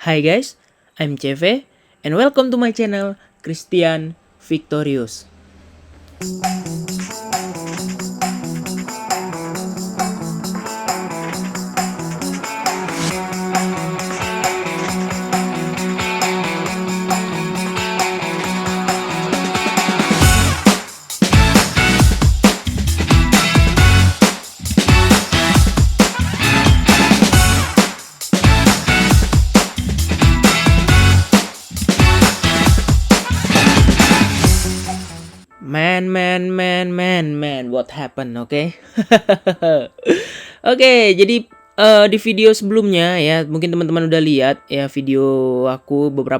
Hi guys, I'm CV and welcome to my channel Christian Victorious. Man, what happened? Oke. Oke, jadi di video sebelumnya ya, mungkin teman-teman udah lihat ya video aku bukan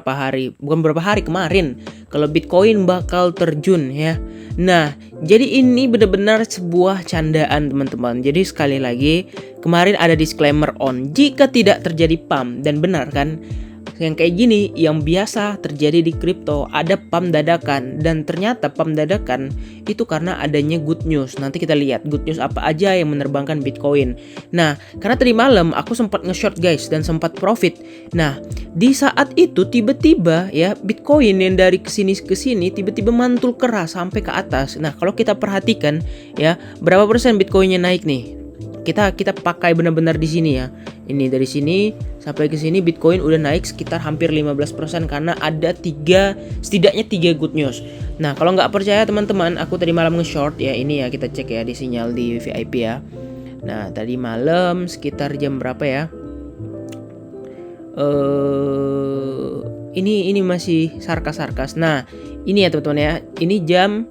beberapa hari kemarin, kalau Bitcoin bakal terjun ya. Nah, jadi ini benar-benar sebuah candaan teman-teman. Jadi sekali lagi, kemarin ada disclaimer on jika tidak terjadi pump, dan benar kan? Yang kayak gini yang biasa terjadi di kripto, ada pump dadakan, dan ternyata pump dadakan itu karena adanya good news. Nanti kita lihat good news apa aja yang menerbangkan Bitcoin. Nah, karena tadi malam aku sempat nge-short guys dan sempat profit. Nah, di saat itu tiba-tiba ya Bitcoin yang dari kesini ke sini tiba-tiba mantul keras sampai ke atas. Nah, kalau kita perhatikan ya, berapa persen Bitcoinnya naik nih? Kita pakai benar-benar di sini ya. Ini dari sini sampai ke sini Bitcoin udah naik sekitar hampir 15% karena ada setidaknya 3 good news. Nah, kalau nggak percaya teman-teman, aku tadi malam nge-short ya, ini ya kita cek ya di sinyal di VIP ya. Nah, tadi malam sekitar jam berapa ya? Ini masih sarkas. Nah, ini ya teman-teman ya. Ini jam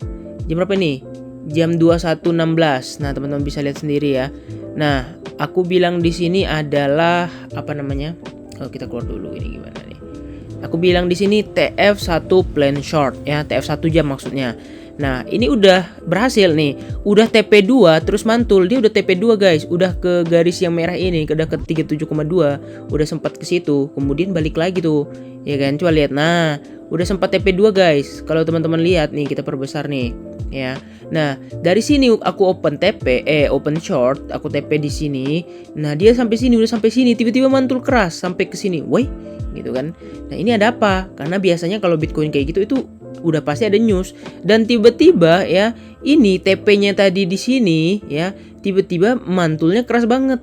berapa nih? Jam 21.16. Nah, teman-teman bisa lihat sendiri ya. Nah, aku bilang di sini adalah apa namanya? Oh, kita keluar dulu, ini gimana nih? Aku bilang di sini TF1 plan short ya, TF1 jam maksudnya. Nah, ini udah berhasil nih. Udah TP2 terus mantul. Dia udah TP2 guys. Udah ke garis yang merah ini, udah ke 37,2. Udah sempat ke situ. Kemudian balik lagi tuh. Ya kan? Coba lihat. Nah, udah sempat TP2 guys. Kalau teman-teman lihat nih, kita perbesar nih ya. Nah, dari sini aku open short, aku TP di sini. Nah, dia sampai sini, udah sampai sini, tiba-tiba mantul keras sampai ke sini. Woi, gitu kan. Nah, ini ada apa? Karena biasanya kalau Bitcoin kayak gitu itu udah pasti ada news, dan tiba-tiba ya, ini TP-nya tadi di sini ya, tiba-tiba mantulnya keras banget.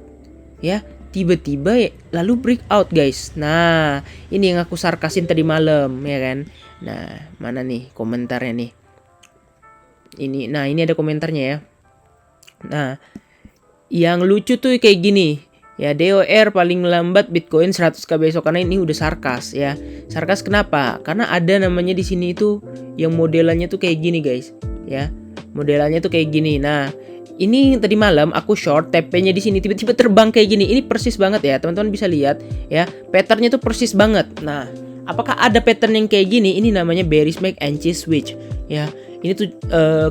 Ya, tiba-tiba ya, lalu breakout guys. Nah, ini yang aku sarkasin tadi malam ya kan. Nah, mana nih komentarnya nih? Ini ada komentarnya ya. Nah, yang lucu tuh kayak gini ya, DOR paling lambat Bitcoin 100k besok, karena ini udah sarkas ya. Sarkas kenapa? Karena ada namanya di sini itu yang modelannya tuh kayak gini guys ya. Modelannya tuh kayak gini. Nah, ini tadi malam aku short, TP-nya di sini tiba-tiba terbang kayak gini. Ini persis banget ya, teman-teman bisa lihat ya. Patternnya tuh persis banget. Nah, apakah ada pattern yang kayak gini? Ini namanya bearish make and switch ya. Ini tuh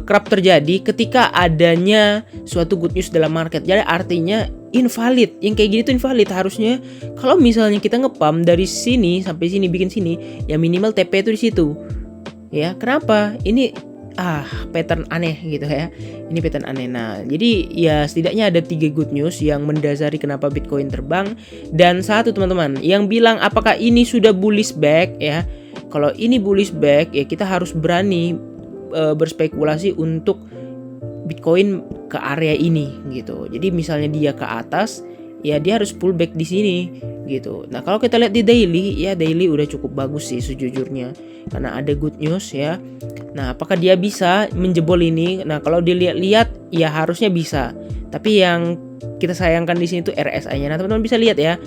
kerap terjadi ketika adanya suatu good news dalam market. Jadi artinya invalid. Yang kayak gini tuh invalid. Harusnya kalau misalnya kita ngepump dari sini sampai sini, bikin sini, ya minimal TP itu di situ. Ya, kenapa? Ini pattern aneh gitu ya. Ini pattern aneh. Nah, jadi ya setidaknya ada 3 good news yang mendasari kenapa Bitcoin terbang. Dan satu teman-teman yang bilang apakah ini sudah bullish back ya. Kalau ini bullish back ya, kita harus berani berspekulasi untuk Bitcoin ke area ini gitu. Jadi misalnya dia ke atas, ya dia harus pullback di sini gitu. Nah, kalau kita lihat di daily, ya daily udah cukup bagus sih sejujurnya, karena ada good news ya. Nah, apakah dia bisa menjebol ini? Nah, kalau dilihat-lihat ya harusnya bisa. Tapi yang kita sayangkan di sini tuh RSI-nya. Nah, teman-teman bisa lihat ya.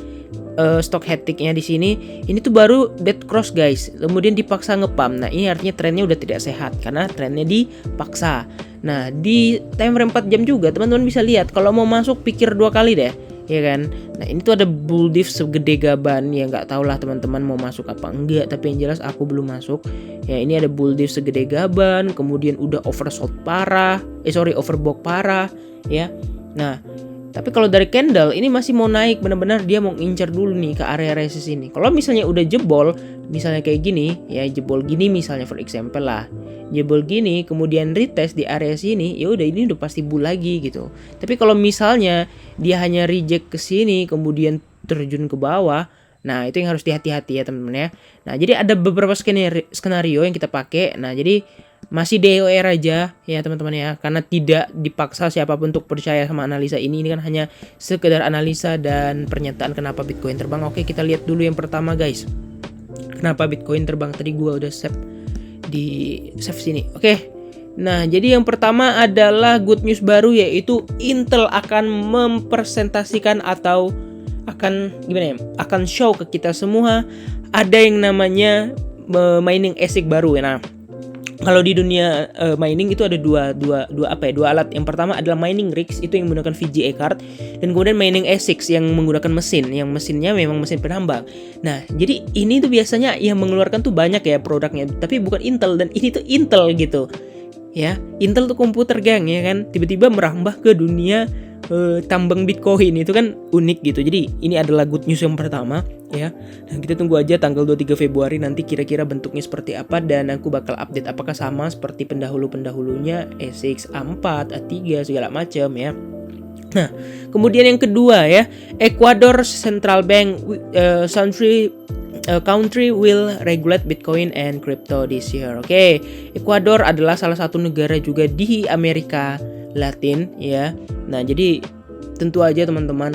Stock hectic-nya di sini, ini tuh baru dead cross guys, kemudian dipaksa ngepump. Nah, ini artinya trennya udah tidak sehat karena trennya dipaksa. Nah, di time frame 4 jam juga teman-teman bisa lihat, kalau mau masuk pikir 2 kali deh, ya kan. Nah, ini tuh ada bull diff segede gaban, ya nggak tau lah teman-teman mau masuk apa enggak, tapi yang jelas aku belum masuk. Ya, ini ada bull diff segede gaban, kemudian udah overbought parah ya. Nah, tapi kalau dari candle ini masih mau naik, benar-benar dia mau ngincer dulu nih ke area resist ini. Kalau misalnya udah jebol, misalnya kayak gini, ya jebol gini misalnya for example lah. Jebol gini kemudian retest di area sini, ya udah ini udah pasti bull lagi gitu. Tapi kalau misalnya dia hanya reject ke sini kemudian terjun ke bawah, Nah, itu yang harus dihati-hati ya teman-teman ya. Nah, jadi ada beberapa skenario yang kita pakai. Nah, jadi masih DOR aja ya teman-teman ya, karena tidak dipaksa siapapun untuk percaya sama analisa ini. Ini kan hanya sekedar analisa dan pernyataan kenapa Bitcoin terbang. Oke, kita lihat dulu yang pertama guys. Kenapa Bitcoin terbang? Tadi gua udah save sini. Oke. Nah, jadi yang pertama adalah good news baru, yaitu Intel akan mempresentasikan atau akan show ke kita semua ada yang namanya mining ASIC baru. Nah, kalau di dunia mining itu ada dua alat. Yang pertama adalah mining rigs, itu yang menggunakan VGA card, dan kemudian mining ASICs yang menggunakan mesin, yang mesinnya memang mesin penambang. Nah, jadi ini tuh biasanya yang mengeluarkan tuh banyak ya produknya, tapi bukan Intel, dan ini tuh Intel gitu. Ya, Intel tuh komputer gang ya kan, tiba-tiba merambah ke dunia tambang Bitcoin, itu kan unik gitu. Jadi ini adalah good news yang pertama ya. Dan kita tunggu aja tanggal 23 Februari nanti kira-kira bentuknya seperti apa, dan aku bakal update apakah sama seperti pendahulunya A6, A4, A3 segala macam ya. Nah, kemudian yang kedua ya, Ecuador Central Bank country will regulate Bitcoin and crypto this year. Oke, Ecuador adalah salah satu negara juga di Amerika Latin ya. Nah, jadi tentu aja teman-teman,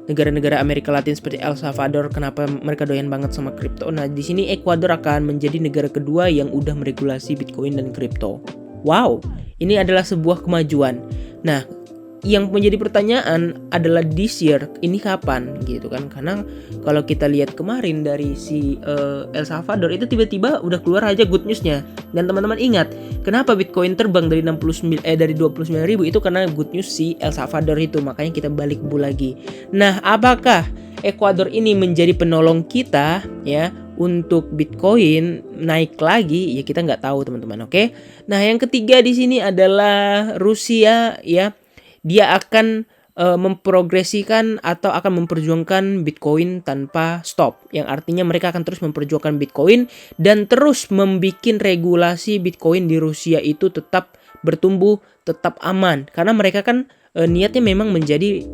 negara-negara Amerika Latin seperti El Salvador, kenapa mereka doyan banget sama kripto? Nah, di sini Ecuador akan menjadi negara kedua yang udah meregulasi Bitcoin dan kripto. Wow, ini adalah sebuah kemajuan. Nah, yang menjadi pertanyaan adalah this year ini kapan gitu kan, karena kalau kita lihat kemarin dari si El Salvador itu tiba-tiba udah keluar aja good newsnya. Dan teman-teman ingat kenapa Bitcoin terbang dari 29.000 itu karena good news si El Salvador itu, makanya kita balik lagi. Nah, apakah Ecuador ini menjadi penolong kita ya untuk Bitcoin naik lagi? Ya kita nggak tahu teman-teman. Oke. Nah, yang ketiga di sini adalah Rusia ya. Dia akan memprogresikan atau akan memperjuangkan Bitcoin tanpa stop. Yang artinya mereka akan terus memperjuangkan Bitcoin dan terus membuat regulasi Bitcoin di Rusia itu tetap bertumbuh, tetap aman. Karena mereka kan niatnya memang menjadi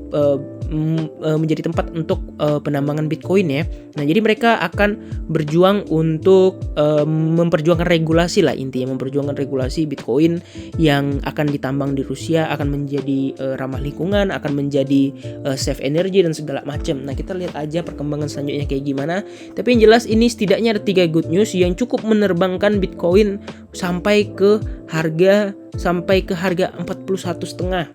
tempat untuk penambangan Bitcoin ya. Nah, jadi mereka akan berjuang untuk memperjuangkan regulasi lah, intinya memperjuangkan regulasi Bitcoin yang akan ditambang di Rusia akan menjadi ramah lingkungan, akan menjadi save energy dan segala macam. Nah, kita lihat aja perkembangan selanjutnya kayak gimana. Tapi yang jelas ini setidaknya ada 3 good news yang cukup menerbangkan Bitcoin sampai ke harga 41,5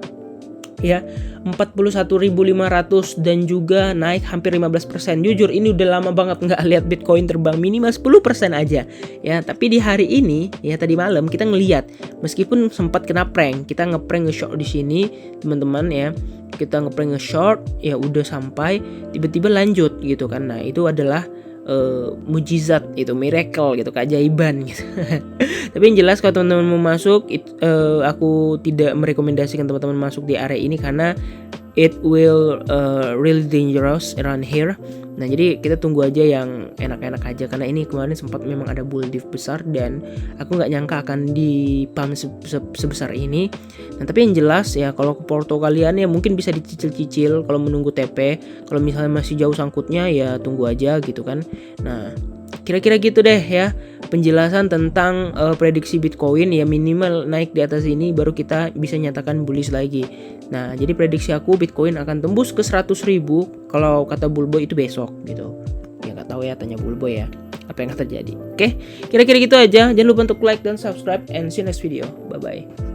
ya, 41.500 dan juga naik hampir 15%. Jujur ini udah lama banget nggak lihat Bitcoin terbang minimal 10% aja ya. Tapi di hari ini ya, tadi malam kita ngelihat meskipun sempat kena prank, kita ngeprank nge-short di sini teman-teman ya. Kita ngeprank nge-short ya, udah sampai tiba-tiba lanjut gitu kan. Nah, itu adalah mujizat, itu miracle gitu, keajaiban gitu. Tapi yang jelas kalau teman-teman mau masuk aku tidak merekomendasikan teman-teman masuk di area ini karena it will really dangerous around here. Nah, jadi kita tunggu aja yang enak-enak aja, karena ini kemarin sempat memang ada bull div besar dan aku nggak nyangka akan di pump sebesar ini. Nah, tapi yang jelas ya, kalau ke porto kalian ya mungkin bisa dicicil-cicil kalau menunggu TP. Kalau misalnya masih jauh sangkutnya ya tunggu aja gitu kan. Nah, kira-kira gitu deh ya penjelasan tentang prediksi Bitcoin ya, minimal naik di atas ini baru kita bisa nyatakan bullish lagi. Nah, jadi prediksi aku Bitcoin akan tembus ke 100.000 kalau kata Bullboy itu besok gitu. Ya nggak tahu ya, tanya Bullboy ya apa yang akan terjadi. Oke, kira-kira gitu aja. Jangan lupa untuk like dan subscribe and see you next video. Bye bye.